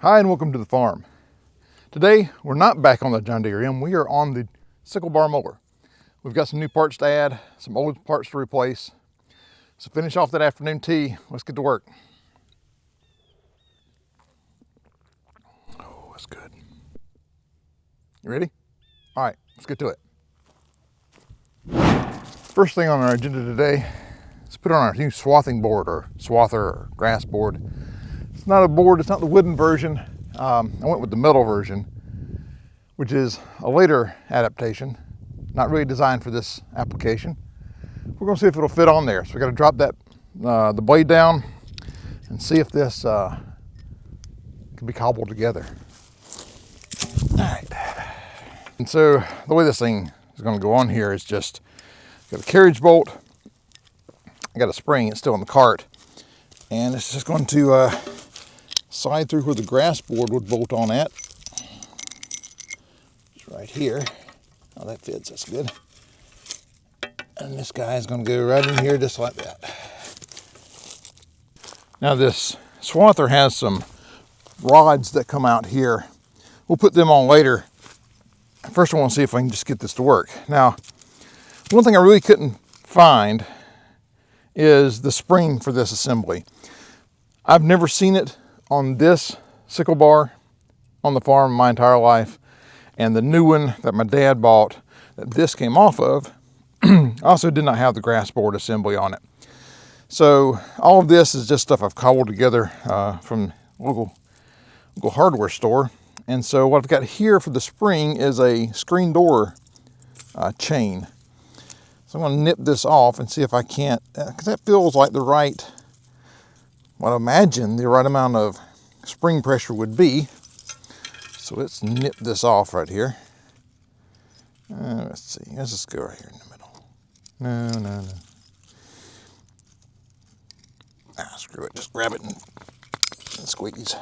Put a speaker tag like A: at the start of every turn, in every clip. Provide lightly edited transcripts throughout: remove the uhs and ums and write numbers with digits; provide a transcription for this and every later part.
A: Hi and welcome to the farm. Today we're not back on the John Deere M, we are on the Sickle bar mower. We've got some new parts to add, some old parts to replace. So finish off that afternoon tea, let's get to work. Oh, that's good. You ready? All right, let's get to it. First thing on our agenda today is put on our new swathing board or swather or grass board. It's not a board, it's not the wooden version. I went with the metal version, which is a later adaptation, not really designed for this application. We're gonna see if it'll fit on there. So we gotta drop that, the blade down and see if this can be cobbled together. All right. And so the way this thing is gonna go on here is just, got a carriage bolt, I got a spring, it's still in the cart, and it's just going to slide through where the grass board would bolt on at. It's right here. Oh, that fits, that's good. And this guy is going to go right in here just like that. Now this swather has some rods that come out here. We'll put them on later. First I want to see if I can just get this to work. Now, one thing I really couldn't find is the spring for this assembly. I've never seen it on this sickle bar on the farm my entire life, and the new one that my dad bought that this came off of also did not have the grass board assembly on it. So all of this is just stuff I've cobbled together from local hardware store. And so what I've got here for the spring is a screen door chain. So I'm going to nip this off and see if I can't, because that feels like the right, what I imagine the right amount of spring pressure would be. So let's nip this off right here. Let's see, let's just go right here in the middle. No. Screw it, just grab it and squeeze.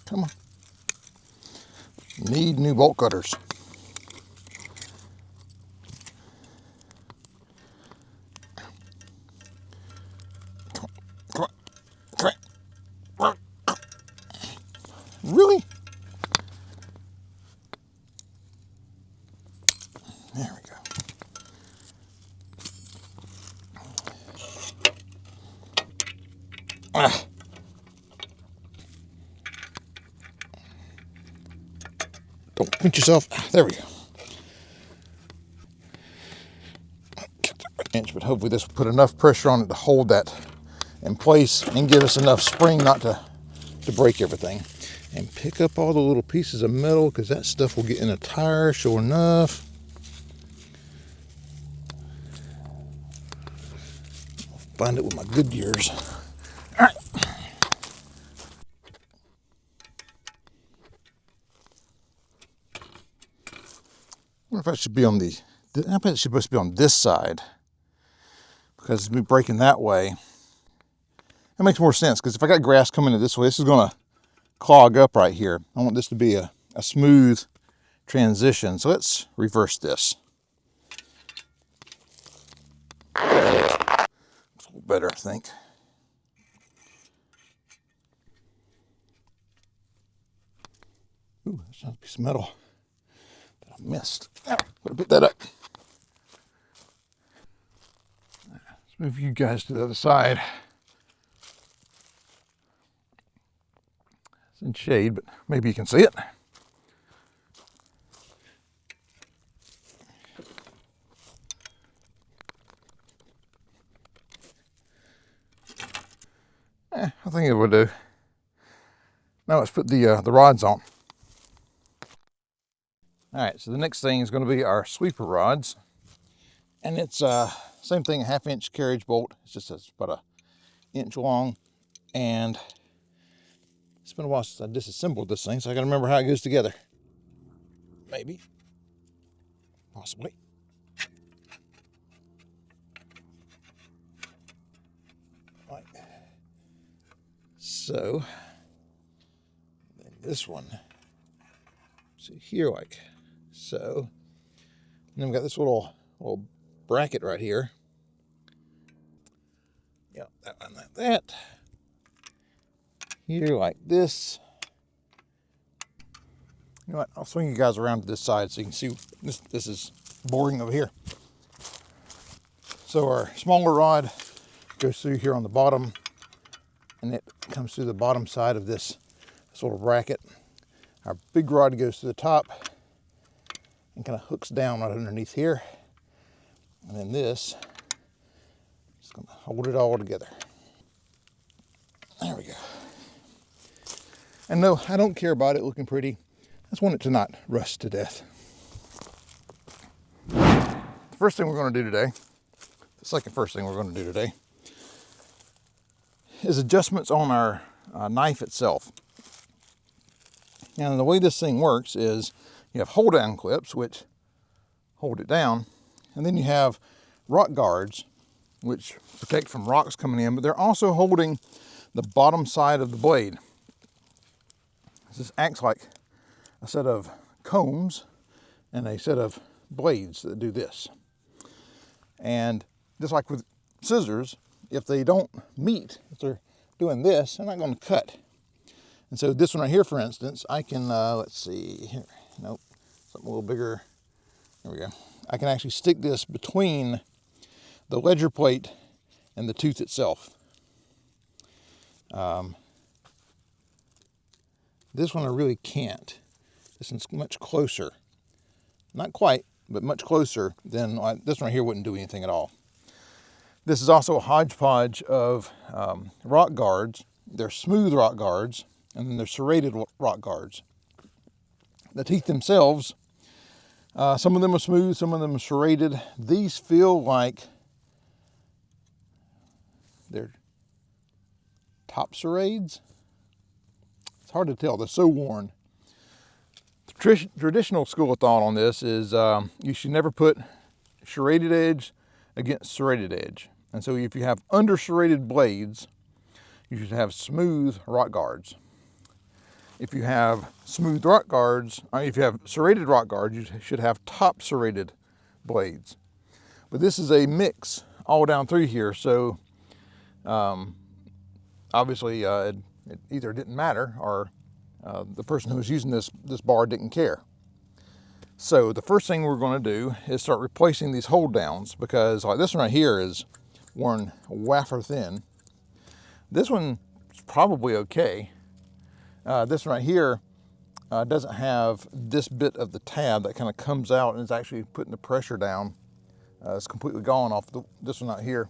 A: Come on. Need new bolt cutters. Come on. Really? There we go. Don't pinch yourself. There we go. But hopefully this will put enough pressure on it to hold that in place and give us enough spring not to break everything. And pick up all the little pieces of metal, because that stuff will get in a tire, sure enough. I'll find it with my Goodyears. All right. I wonder if I should be on the, I bet it's supposed to be on this side, because it's me breaking that way. That makes more sense, because if I got grass coming in this way, this is going to clog up right here. I want this to be a smooth transition. So let's reverse this. It's a little better, I think. Ooh, that's a piece of metal that I missed. Gotta put that up. Let's move you guys to the other side. It's in shade, but maybe you can see it. I think it would do. Now let's put the rods on. All right, so the next thing is going to be our sweeper rods. And it's same thing, a 1/2-inch carriage bolt. It's just about an inch long. And it's been a while since I disassembled this thing, so I got to remember how it goes together. Maybe. Possibly. Right. So, then this one. See here, like so. And then we've got this little bracket right here. Yep, that one like that. Here like this. You know what? I'll swing you guys around to this side so you can see this is boring over here. So our smaller rod goes through here on the bottom, and it comes through the bottom side of this little bracket. Our big rod goes to the top and kind of hooks down right underneath here. And then this is going to hold it all together. There we go. And no, I don't care about it looking pretty. I just want it to not rust to death. The first thing we're going to do today, the second first thing we're going to do today, is adjustments on our knife itself. And the way this thing works is you have hold down clips, which hold it down, and then you have rock guards, which protect from rocks coming in, but they're also holding the bottom side of the blade. This acts like a set of combs and a set of blades that do this. And just like with scissors, if they don't meet, if they're doing this, they're not going to cut. And so this one right here, for instance, I can, let's see, here, nope, something a little bigger. There we go. I can actually stick this between the ledger plate and the tooth itself. This one I really can't. This one's much closer. Not quite, but much closer than this one right here wouldn't do anything at all. This is also a hodgepodge of rock guards. They're smooth rock guards, and then they're serrated rock guards. The teeth themselves, some of them are smooth, some of them are serrated. These feel like they're top serrades. It's hard to tell, they're so worn. The traditional school of thought on this is you should never put serrated edge against serrated edge. And so if you have under serrated blades, you should have smooth rock guards. If you have smooth rock guards, if you have serrated rock guards, you should have top serrated blades. But this is a mix all down through here, so obviously it either didn't matter or the person who was using this bar didn't care. So the first thing we're going to do is start replacing these hold downs, because like this one right here is worn wafer thin. This one is probably okay. This one right here doesn't have this bit of the tab that kind of comes out and is actually putting the pressure down. It's completely gone off this one out here.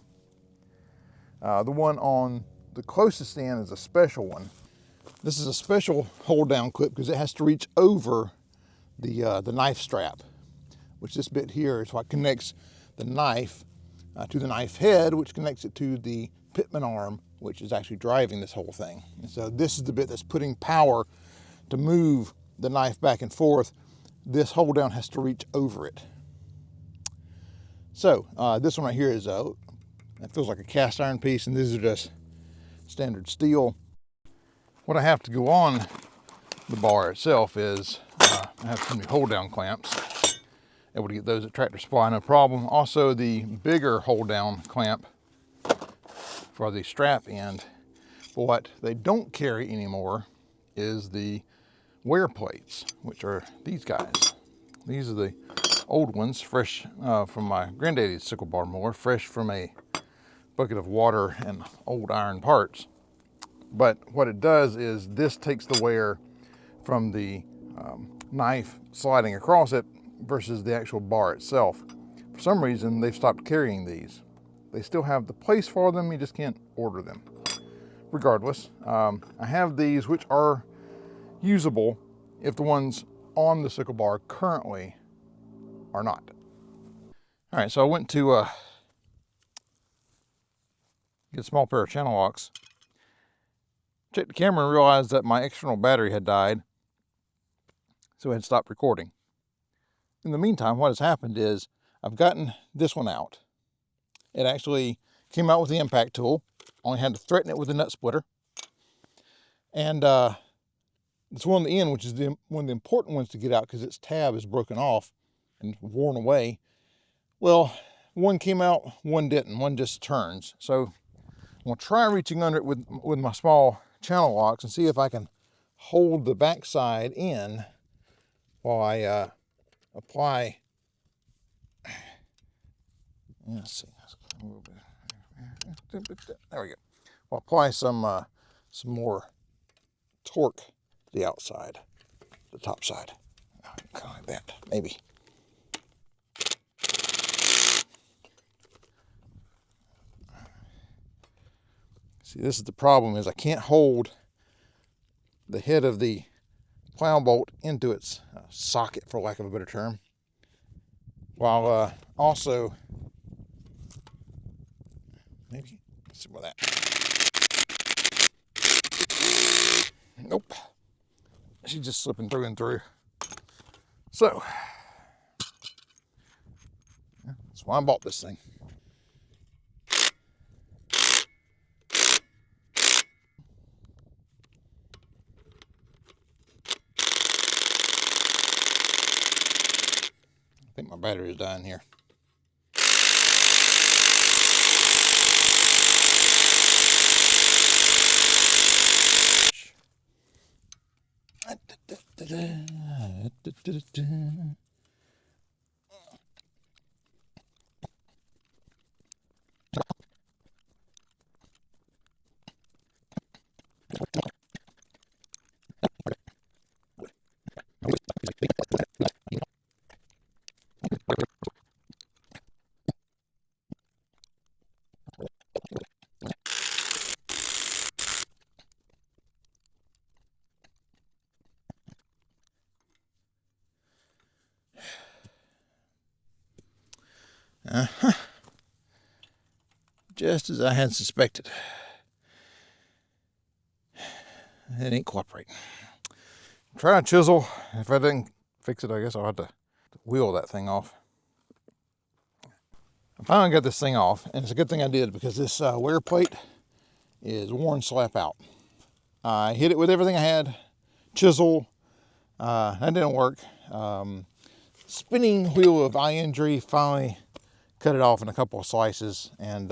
A: The one on the closest end is a special one. This is a special hold down clip because it has to reach over the knife strap, which this bit here is what connects the knife to the knife head, which connects it to the pitman arm, which is actually driving this whole thing. And so this is the bit that's putting power to move the knife back and forth. This hold down has to reach over it. So this one right here is it feels like a cast iron piece, and these are just standard steel. What I have to go on the bar itself is I have some new hold down clamps. Able to get those at Tractor Supply, no problem. Also the bigger hold down clamp for the strap end. But what they don't carry anymore is the wear plates, which are these guys. These are the old ones, fresh from my Granddaddy's sickle bar mower, fresh from a bucket of water and old iron parts. But what it does is this takes the wear from the knife sliding across it versus the actual bar itself. For some reason, they've stopped carrying these. They still have the place for them, you just can't order them. Regardless, I have these which are usable if the ones on the sickle bar currently are not. All right, so I went to get a small pair of channel locks. Checked the camera and realized that my external battery had died, so I had stopped recording. In the meantime, what has happened is I've gotten this one out. It actually came out with the impact tool. Only had to threaten it with a nut splitter. And this one on the end, which is one of the important ones to get out because its tab is broken off and worn away. Well, one came out, one didn't. One just turns. So going to try reaching under it with my small channel locks and see if I can hold the backside in while I apply. Let's see. A little bit. There we go. I'll apply some more torque to the outside, the top side. Kind of like that, maybe. See, this is the problem, is I can't hold the head of the plow bolt into its socket, for lack of a better term, while also, maybe, let's see about that. Nope. She's just slipping through and through. So, that's why I bought this thing. I think my battery is dying here. Just as I had suspected. It ain't cooperating. Try a chisel. If I didn't fix it, I guess I'll have to wheel that thing off. I finally got this thing off, and it's a good thing I did, because this wear plate is worn slap out. I hit it with everything I had. Chisel, that didn't work. Spinning wheel of eye injury finally cut it off in a couple of slices, and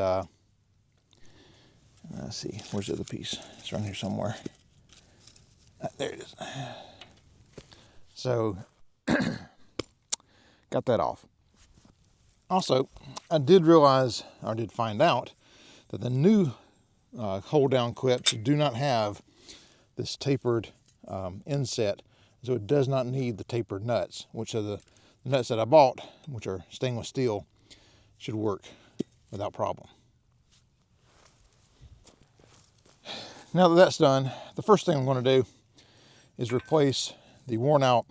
A: let's see, where's the other piece? It's around here somewhere. There it is. So, got that off. Also, I did realize, or did find out, that the new hold down clips do not have this tapered inset, so it does not need the tapered nuts, which are the nuts that I bought, which are stainless steel, should work without problem. Now that that's done, the first thing I'm going to do is replace the worn out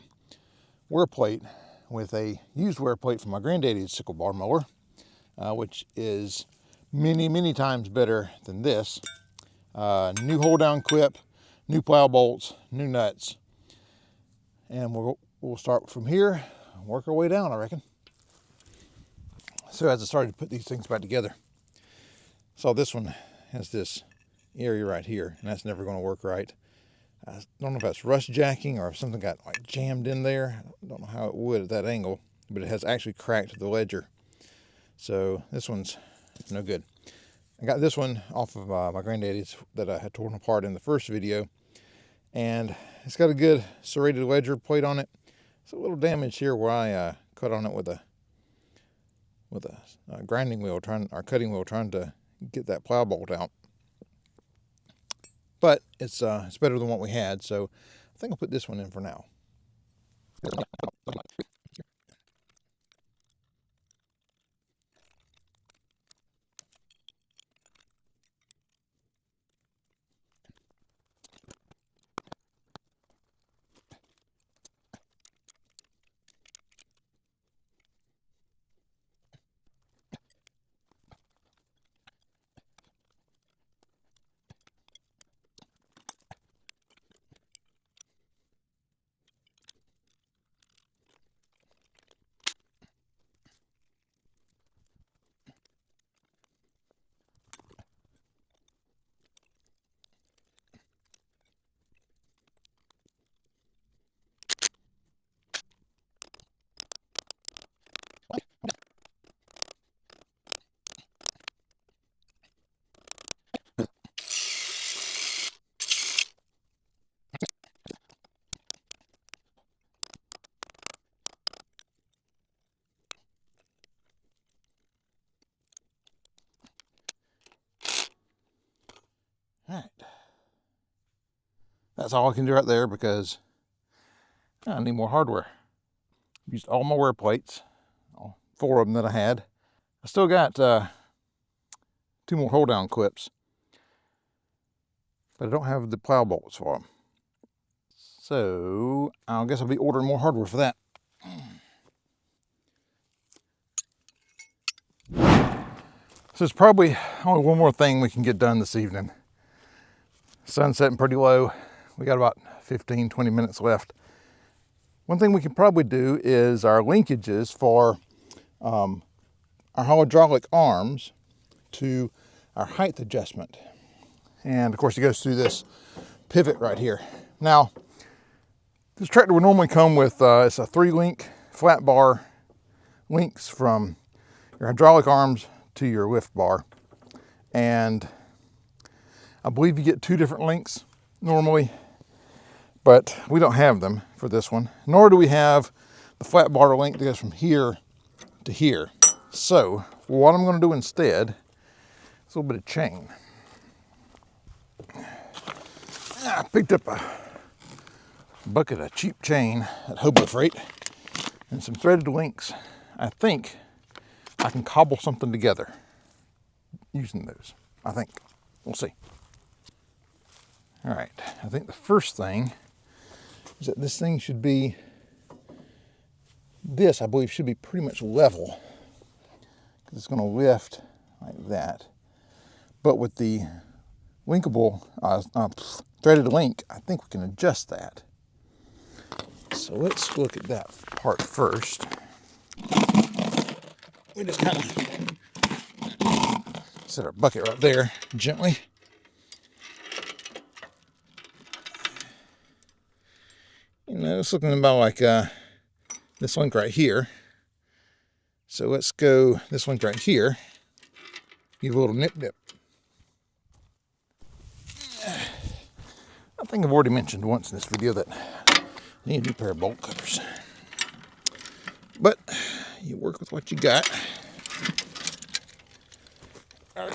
A: wear plate with a used wear plate from my Granddaddy's sickle bar mower, which is many times better than this. New hold down clip, new plow bolts, new nuts, and we'll start from here, work our way down, I reckon. So as I started to put these things back together, so this one has this area right here, and that's never going to work right. I don't know if that's rust jacking or if something got like jammed in there. I don't know how it would at that angle, but it has actually cracked the ledger. So this one's no good. I got this one off of my Granddaddy's that I had torn apart in the first video, and it's got a good serrated ledger plate on it. It's a little damaged here where I cut on it with a grinding wheel, cutting wheel, trying to get that plow bolt out. But it's better than what we had, so I think I'll put this one in for now. That's all I can do right there because I need more hardware. Used all my wear plates, all 4 of them that I had. I still got 2 more hold down clips, but I don't have the plow bolts for them. So I guess I'll be ordering more hardware for that. So there's probably only one more thing we can get done this evening. Sun's setting pretty low. We got about 15, 20 minutes left. One thing we can probably do is our linkages for our hydraulic arms to our height adjustment. And of course it goes through this pivot right here. Now, this tractor would normally come with, it's a 3-link flat bar links from your hydraulic arms to your lift bar. And I believe you get 2 different links normally, but we don't have them for this one, nor do we have the flat bar link that goes from here to here. So what I'm going to do instead is a little bit of chain. I picked up a bucket of cheap chain at Hobo Freight and some threaded links. I think I can cobble something together using those. I think. We'll see. All right, I think the first thing is that this thing should be, this I believe should be pretty much level, because it's going to lift like that. But with the linkable threaded link, I think we can adjust that. So let's look at that part first. We just kind of set our bucket right there gently. You know, it's looking about like this link right here. So let's go this link right here. Give a little nip dip. I think I've already mentioned once in this video that I need a new pair of bolt cutters. But you work with what you got. Come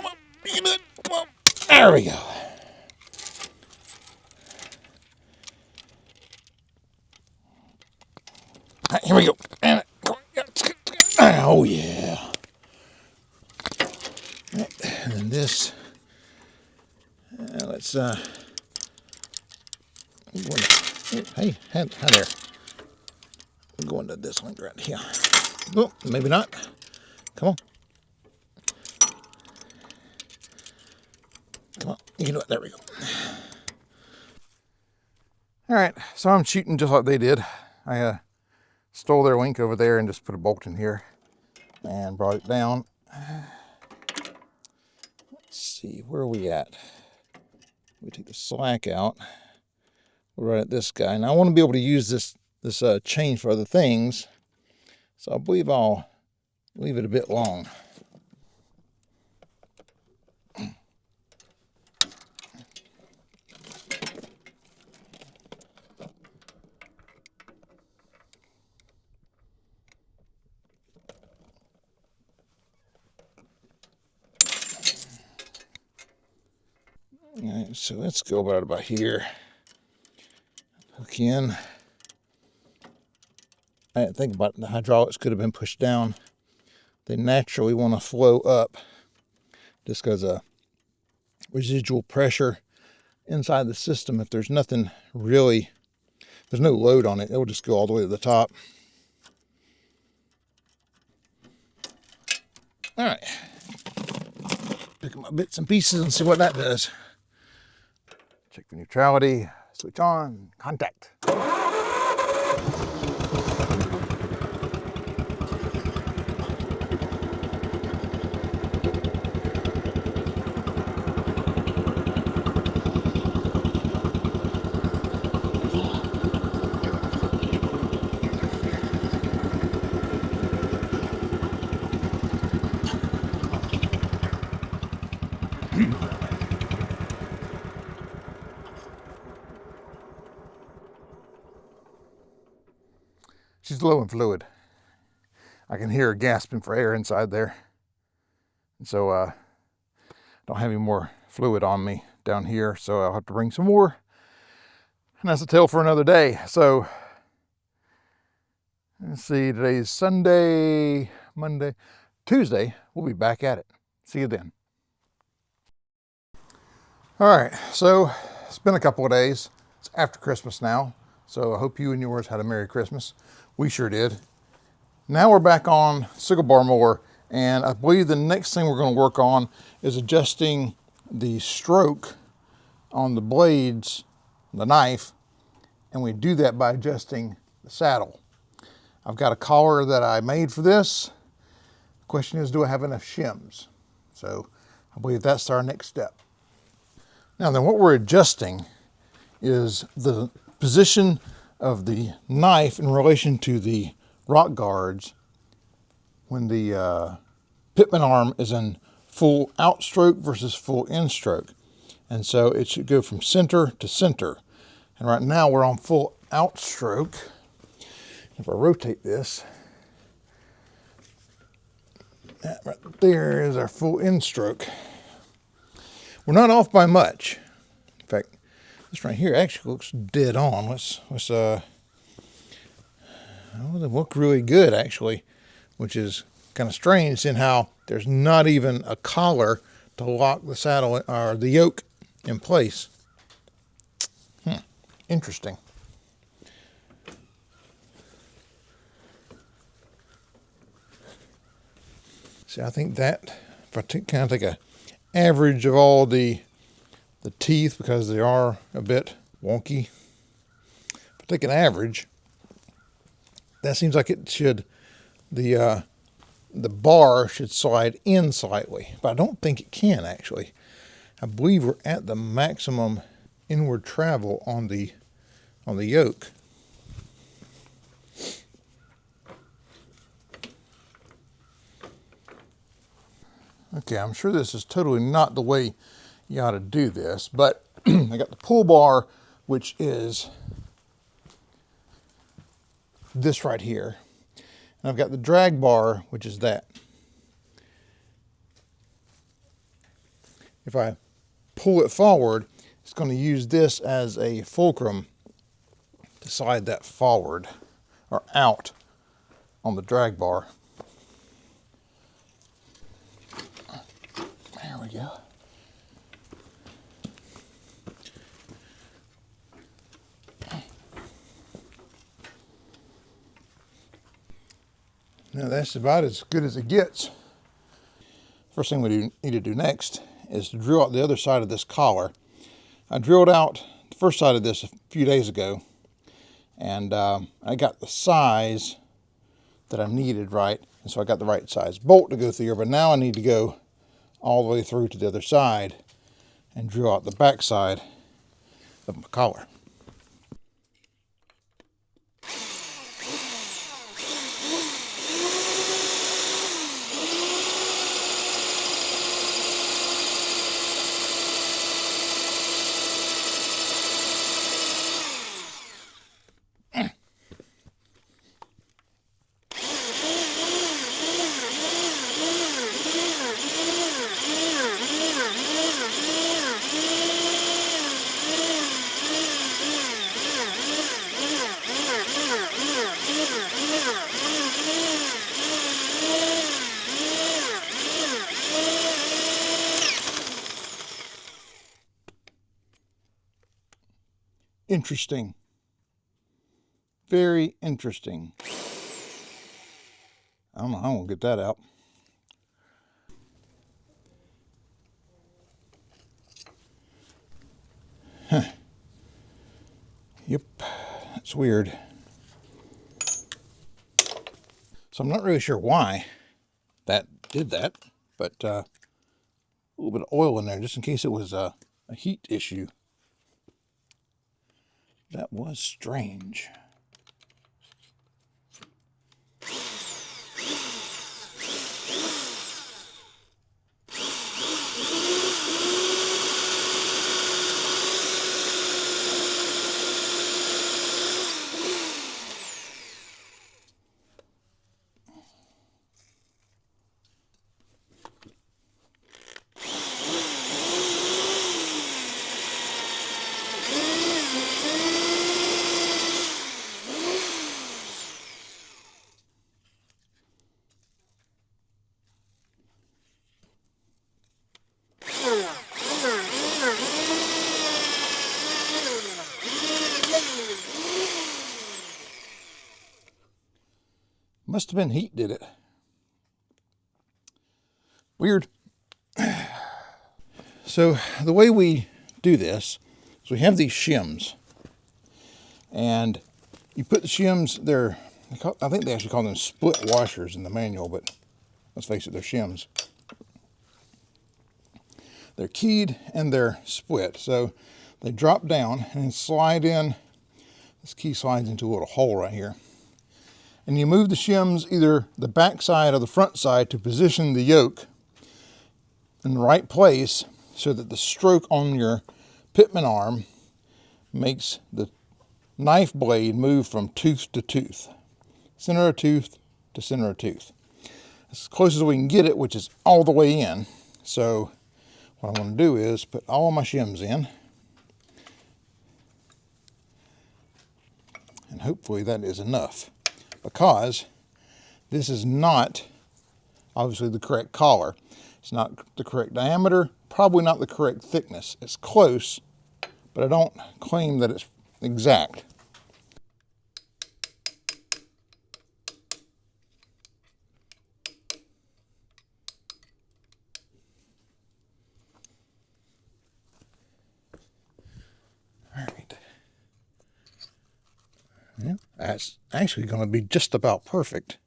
A: on, you can do it. Come on. There we go. Right, here we go. And oh yeah. Right, and then this. Let's hey, hi there. We're going to this link right here. Well, maybe not. Come on. Come on. You can do it. There we go. All right. So I'm shooting just like they did. I stole their link over there and just put a bolt in here and brought it down. Let's see. Where are we at? We take the slack out. We're right at this guy. Now I want to be able to use this chain for other things. So I believe I'll leave it a bit long. All right, so let's go about here. Hook in. I didn't think about it. The hydraulics could have been pushed down. They naturally want to flow up just because of residual pressure inside the system. If there's nothing really, there's no load on it, it'll just go all the way to the top. All right. Pick up my bits and pieces and see what that does. Check for neutrality, switch on, contact. She's low in fluid. I can hear her gasping for air inside there. And so I don't have any more fluid on me down here, so I'll have to bring some more. And that's a tale for another day. So let's see, today's Sunday, Monday, Tuesday. We'll be back at it. See you then. All right, so it's been a couple of days. It's after Christmas now, so I hope you and yours had a Merry Christmas. We sure did. Now we're back on Sickle bar mower, and I believe the next thing we're going to work on is adjusting the stroke on the blades, the knife, and we do that by adjusting the saddle. I've got a collar that I made for this. The question is, do I have enough shims? So I believe that's our next step. Now then, what we're adjusting is the position of the knife in relation to the rock guards when the pitman arm is in full outstroke versus full instroke. And so it should go from center to center. And right now we're on full outstroke. If I rotate this, that right there is our full instroke. We're not off by much. In fact, this right here actually looks dead on. Let's oh, they look really good actually, which is kind of strange seeing how there's not even a collar to lock the saddle or the yoke in place. Interesting. See, I think that if I kind of take a average of all the teeth, because they are a bit wonky, if I take an average, that seems like it should, the bar should slide in slightly, but I don't think it can actually. I believe we're at the maximum inward travel on the yoke. Okay, I'm sure this is totally not the way you ought to do this, but I got the pull bar, which is this right here. And I've got the drag bar, which is that. If I pull it forward, it's going to use this as a fulcrum to slide that forward or out on the drag bar. There we go. Now that's about as good as it gets. First thing we need to do next is to drill out the other side of this collar. I drilled out the first side of this a few days ago, and I got the size that I needed right, and so I got the right size bolt to go through here, but now I need to go all the way through to the other side and drill out the back side of my collar. Interesting. Very interesting. I don't know how I'm going to get that out. Huh. Yep, that's weird. So I'm not really sure why that did that, but a little bit of oil in there just in case it was a heat issue. That was strange. Must have been heat did it. Weird. So the way we do this is we have these shims, and you put the shims there. I think they actually call them split washers in the manual, but let's face it, they're shims. They're keyed and they're split, so they drop down and slide in. This key slides into a little hole right here, and you move the shims either the back side or the front side to position the yoke in the right place so that the stroke on your pitman arm makes the knife blade move from tooth to tooth, center of tooth to center of tooth, as close as we can get it, which is all the way in. So what I'm going to do is put all of my shims in, and hopefully that is enough, because this is not obviously the correct collar. It's not the correct diameter, probably not the correct thickness. It's close, but I don't claim that it's exact. All right. Yeah, that's actually going to be just about perfect.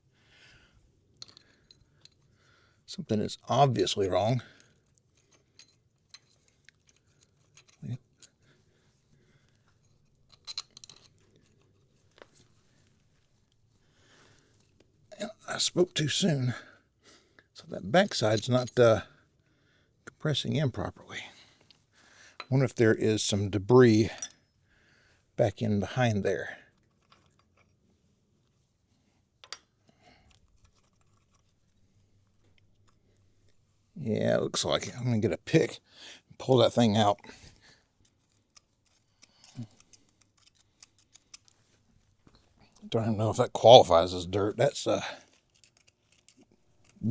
A: Something is obviously wrong. I spoke too soon, so that backside's not compressing in properly. I wonder if there is some debris back in behind there. Yeah, it looks like it. I'm going to get a pick and pull that thing out. Don't even know if that qualifies as dirt. That's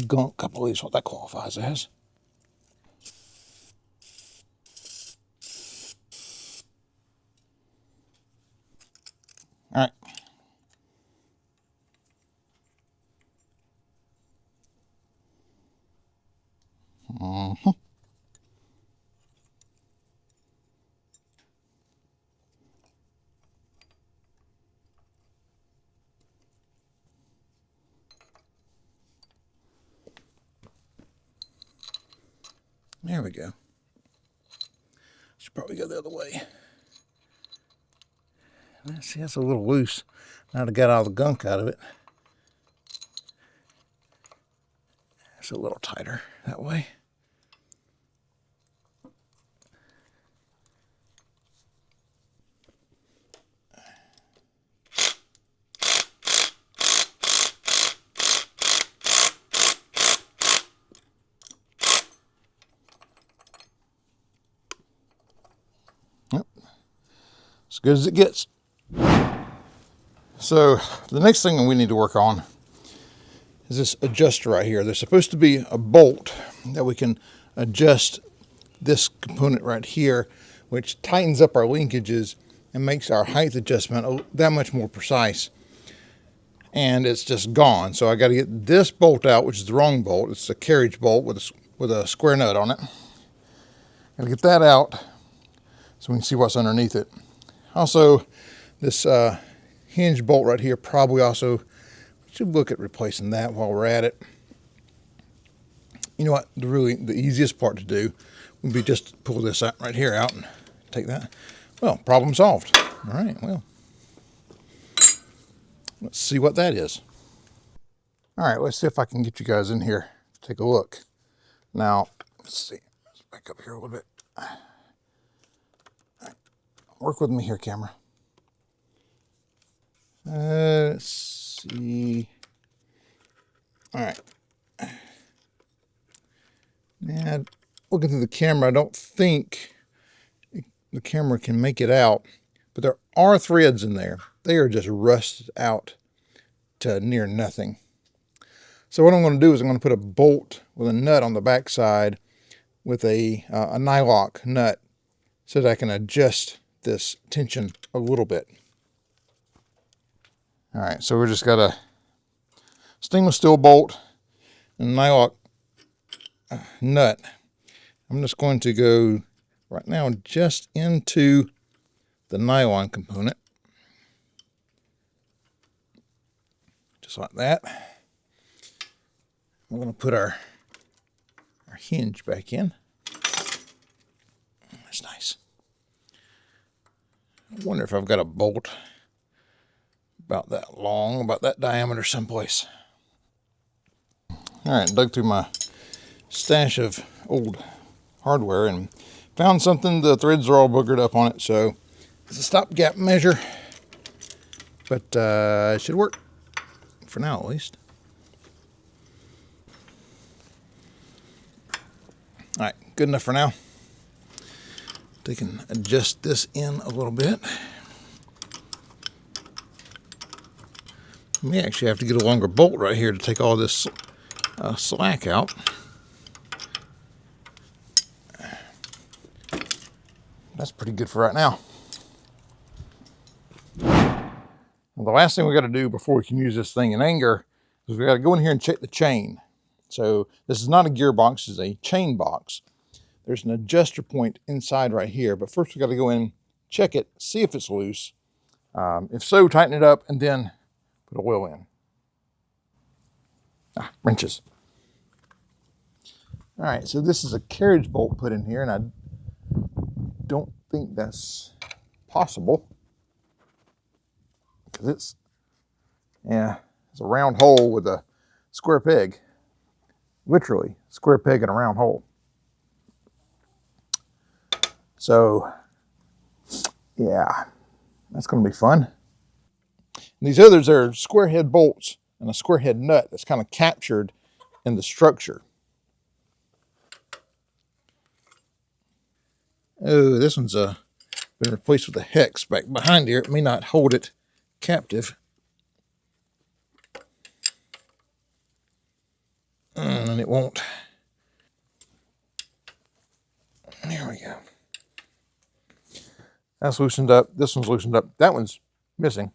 A: gunk, I believe is what that qualifies as. All right. There we go. Should probably go the other way. See, that's a little loose. Now to get all the gunk out of it. It's a little tighter that way. Yep. As good as it gets. So the next thing we need to work on is this adjuster right here. There's supposed to be a bolt that we can adjust this component right here, which tightens up our linkages and makes our height adjustment that much more precise. And it's just gone. So I got to get this bolt out, which is the wrong bolt. It's a carriage bolt with a square nut on it. Got to get that out so we can see what's underneath it. Also, this hinge bolt right here probably also should look at replacing that while we're at it. You know what? The easiest part to do would be just pull this out right here out and take that. Well, problem solved. All right, well, let's see what that is. All right, let's see if I can get you guys in here to take a look. Now, let's see. Let's back up here a little bit. All right. Work with me here, camera. Let's see. All right. Now, looking through the camera, I don't think the camera can make it out, but there are threads in there. They are just rusted out to near nothing. So what I'm going to do is I'm going to put a bolt with a nut on the back side with a nylock nut so that I can adjust this tension a little bit. All right, so we're just got to stainless steel bolt and nylock nut. I'm just going to go right now just into the nylon component. Just like that. We're going to put our hinge back in. That's nice. I wonder if I've got a bolt about that long, about that diameter someplace. All right, dug through my stash of old hardware and found something. The threads are all boogered up on it, so it's a stopgap measure, but it should work for now at least. All right, good enough for now. They can adjust this in a little bit. May actually have to get a longer bolt right here to take all this slack out. That's pretty good for right now. Well, the last thing we got to do before we can use this thing in anger is we got to go in here and check the chain. So this is not a gearbox, it's a chain box. There's an adjuster point inside right here, but first we got to go in, check it, see if it's loose. If so, tighten it up and then put oil in. Wrenches. All right, so this is a carriage bolt put in here, and I don't think that's possible because it's a round hole with a square peg. Literally, square peg and a round hole. So, yeah, that's going to be fun. And these others are square head bolts and a square head nut that's kind of captured in the structure. Oh, this one's been replaced with a hex back behind here. It may not hold it captive. And it won't. There we go. That's loosened up. This one's loosened up. That one's missing.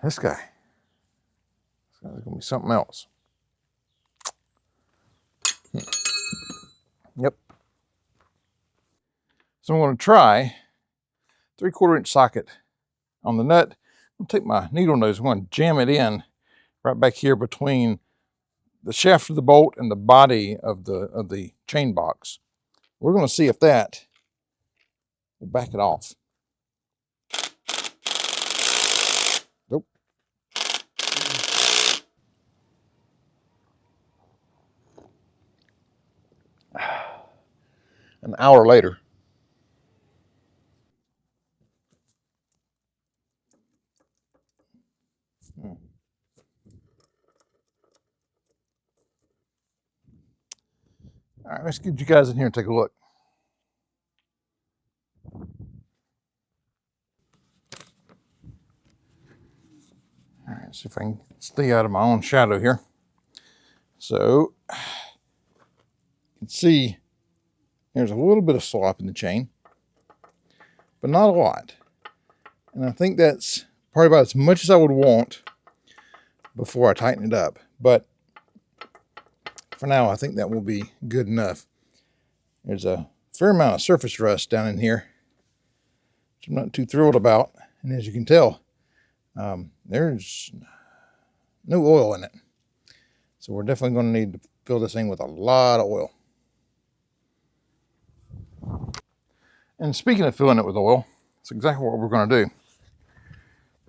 A: This guy. There's going to be something else. Yep. So I'm going to try 3/4 inch socket on the nut. I'm going to take my needle nose. I'm going to jam it in right back here between the shaft of the bolt and the body of the chain box. We're going to see if that will back it off. Nope. An hour later. All right, let's get you guys in here and take a look. All right, see if I can stay out of my own shadow here. So, you can see there's a little bit of slop in the chain, but not a lot. And I think that's probably about as much as I would want before I tighten it up. But for now, I think that will be good enough. There's a fair amount of surface rust down in here, which I'm not too thrilled about. And as you can tell, there's no oil in it. So we're definitely going to need to fill this thing with a lot of oil. And speaking of filling it with oil, that's exactly what we're going to do.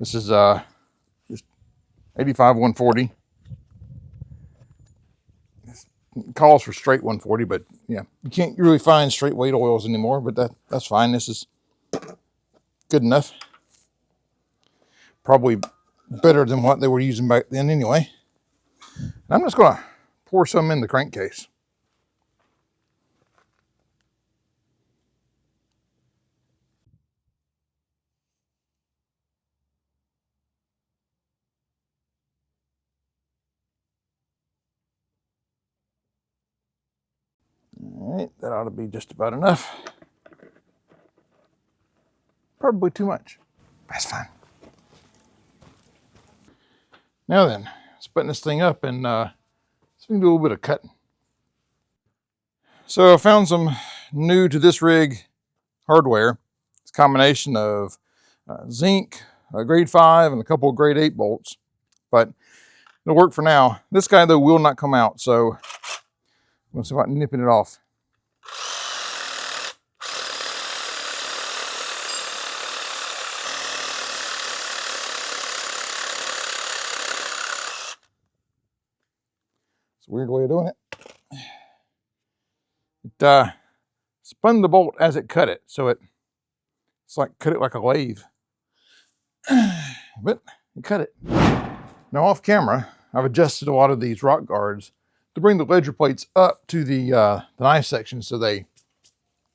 A: This is just 85 140. It calls for straight 140, but yeah, you can't really find straight weight oils anymore, but that's fine. This is good enough. Probably better than what they were using back then anyway. And I'm just going to pour some in the crankcase. All right, that ought to be just about enough. Probably too much. That's fine. Now then, let's button this thing up and let's do a little bit of cutting. So I found some new to this rig hardware. It's a combination of zinc, grade 5, and a couple of grade 8 bolts. But it'll work for now. This guy, though, will not come out, so I'm going to see about nipping it off. It's a weird way of doing it. It spun the bolt as it cut it, so it's like cut it like a lathe. But it cut it. Now off camera, I've adjusted a lot of these rock guards to bring the ledger plates up to the knife section so they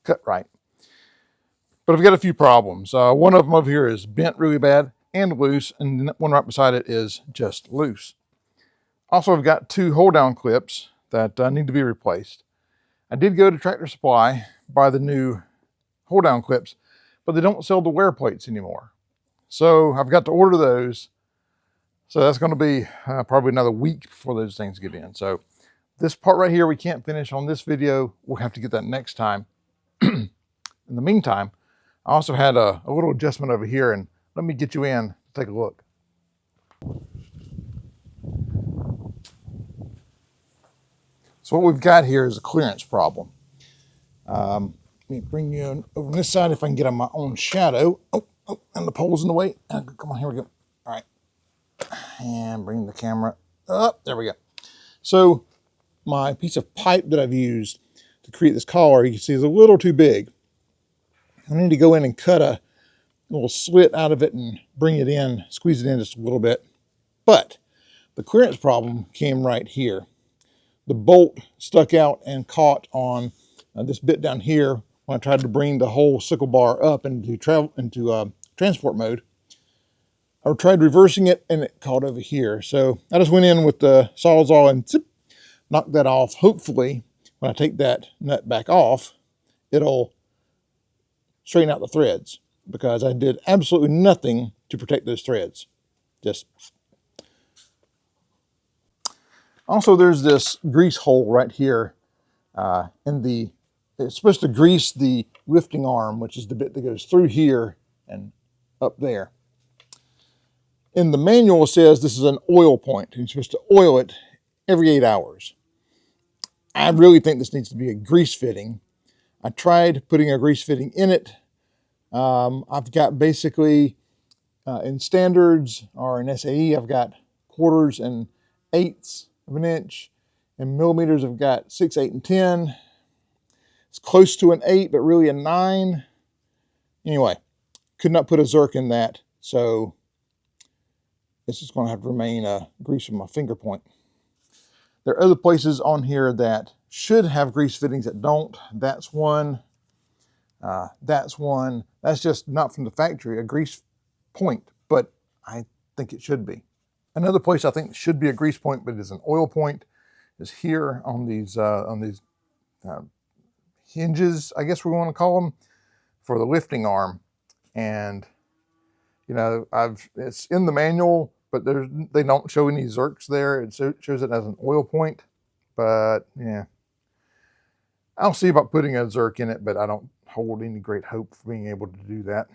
A: cut right. But I've got a few problems. One of them over here is bent really bad and loose, and one right beside it is just loose. Also, I've got 2 hold-down clips that need to be replaced. I did go to Tractor Supply, buy the new hold-down clips, but they don't sell the wear plates anymore. So I've got to order those. So that's going to be probably another week before those things get in. So this part right here we can't finish on this video. We'll have to get that next time. In the meantime, I also had a little adjustment over here, and let me get you in to take a look. So what we've got here is a clearance problem. Let me bring you over on this side if I can get on my own shadow. Oh, and the pole's in the way. Come on, here we go. All right. And bring the camera up. There we go. So my piece of pipe that I've used to create this collar, you can see is a little too big. I need to go in and cut a little slit out of it and bring it in, squeeze it in just a little bit. But the clearance problem came right here. The bolt stuck out and caught on this bit down here when I tried to bring the whole sickle bar up into transport mode. I tried reversing it and it caught over here. So I just went in with the Sawzall and zip, knocked that off. Hopefully, when I take that nut back off, it'll straighten out the threads, because I did absolutely nothing to protect those threads. Also, there's this grease hole right here it's supposed to grease the lifting arm, which is the bit that goes through here and up there. In the manual, it says this is an oil point. You're supposed to oil it every 8 hours. I really think this needs to be a grease fitting. I tried putting a grease fitting in it. I've got basically, in standards or in SAE, I've got quarters and eighths of an inch. In millimeters, I've got 6, 8, and 10. It's close to an 8, but really a 9. Anyway, could not put a Zerk in that, so this is going to have to remain grease with my finger point. There are other places on here that should have grease fittings that don't. That's one. That's one. That's just not from the factory, a grease point, but I think it should be. Another place I think should be a grease point, but is an oil point, is here on these hinges, I guess we want to call them, for the lifting arm. And you know, it's in the manual, but they don't show any Zerks there. It shows it as an oil point, but yeah, I'll see about putting a Zerk in it, but I don't hold any great hope for being able to do that.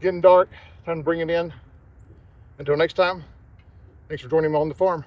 A: getting dark. Time to bring it in. Until next time, thanks for joining me on the farm.